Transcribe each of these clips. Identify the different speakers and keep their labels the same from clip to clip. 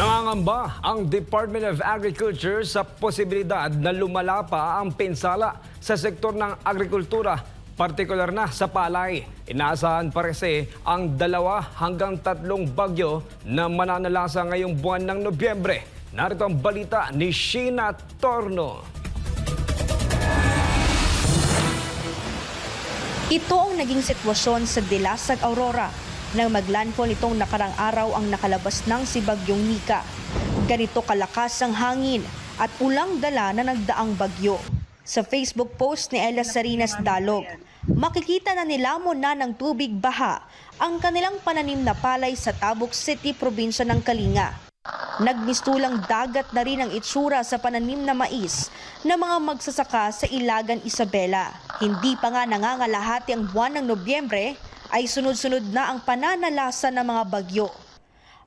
Speaker 1: Nangangamba ang Department of Agriculture sa posibilidad na lumala pa ang pinsala sa sektor ng agrikultura, partikular na sa palay. Inaasahan pa kasi ang 2 hanggang 3 bagyo na mananalasa ngayong buwan ng Nobyembre. Narito ang balita ni Sheena Torno.
Speaker 2: Ito ang naging sitwasyon sa Dilasag, Aurora nang maglandfall nitong nakarang araw ang nakalabas ng si Bagyong Nika. Ganito kalakas ang hangin at ulang dala na nagdaang bagyo. Sa Facebook post ni Ella Sarinas Dalog, makikita na nilamon na ng tubig baha ang kanilang pananim na palay sa Tabuk City, probinsya ng Kalinga. Nagmistulang dagat na rin ang itsura sa pananim na mais na mga magsasaka sa Ilagan, Isabela. Hindi pa nga nangangalahati ang buwan ng Nobyembre ay sunod-sunod na ang pananalasa ng mga bagyo.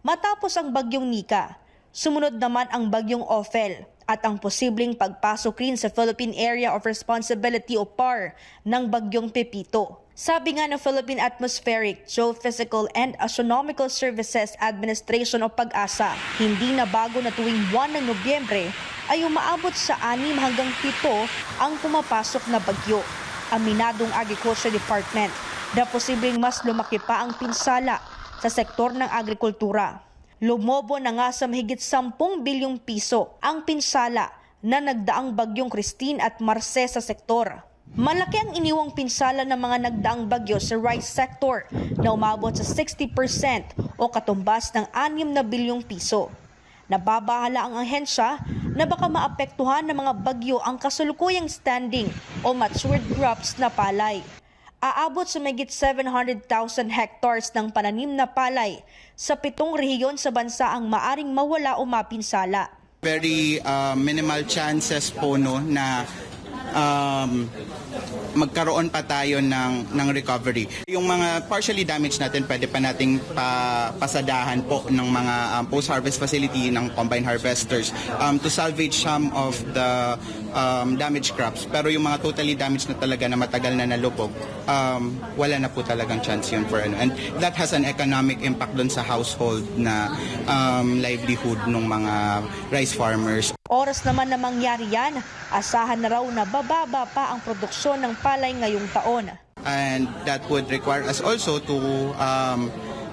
Speaker 2: Matapos ang Bagyong Nika, sumunod naman ang Bagyong Ophel at ang posibleng pagpasok rin sa Philippine Area of Responsibility o PAR ng Bagyong Pepito. Sabi nga ng Philippine Atmospheric, Geophysical and Astronomical Services Administration o PAGASA, hindi na bago na tuwing buwan ng Nobyembre ay umaabot sa 6 hanggang 7 ang pumapasok na bagyo. Aminadong Agriculture Department na posibleng mas lumaki pa ang pinsala sa sektor ng agrikultura. Lumobo na nga sa mahigit 10 bilyong piso ang pinsala na nagdaang Bagyong Christine at Marce sa sektor. Malaki ang iniwang pinsala ng mga nagdaang bagyo sa rice sector na umabot sa 60% o katumbas ng 6 na bilyong piso. Nababahala ang ahensya na baka maapektuhan ng mga bagyo ang kasulukuyang standing o matured crops na palay. Aabot sa mahigit 700,000 hectares ng pananim na palay sa 7 rehiyon sa bansa ang maaring mawala o mapinsala.
Speaker 3: Very minimal chances po no na magkaroon pa tayo ng recovery. Yung mga partially damaged natin, pwede pa nating pasadahan po ng mga post-harvest facility ng combine harvesters to salvage some of the damaged crops. Pero yung mga totally damaged na talaga na matagal na nalubog, wala na po talagang chance yun for ano. And that has an economic impact dun sa household na livelihood ng mga rice farmers.
Speaker 2: Oras naman na mangyari yan, asahan na raw na bababa pa ang produksyon ng palay ngayong taon.
Speaker 3: And that would require us also to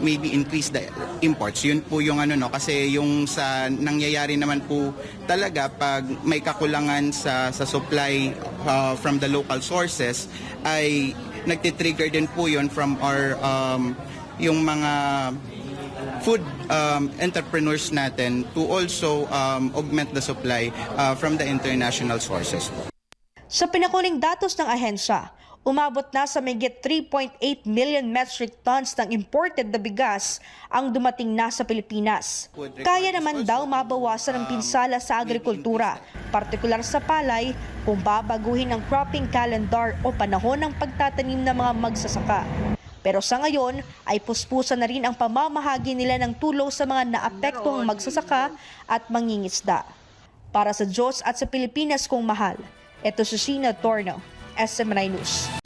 Speaker 3: maybe increase the imports. Yun po yung ano no, kasi yung sa nangyayari naman po talaga pag may kakulangan sa supply from the local sources ay nagtitrigger din po yun from our yung mga food entrepreneurs natin to also augment the supply from the international sources.
Speaker 2: Sa pinakuling datos ng ahensya, umabot na sa mahigit 3.8 million metric tons ng imported na bigas ang dumating na sa Pilipinas. Kaya naman daw mabawasan ang pinsala sa agrikultura, partikular sa palay, kung babaguhin ang cropping calendar o panahon ng pagtatanim ng mga magsasaka. Pero sa ngayon ay puspusan na rin ang pamamahagi nila ng tulong sa mga naapektuhang magsasaka at mangingisda. Para sa Diyos at sa Pilipinas kong mahal, ito si Sheena Torno, SM9 News.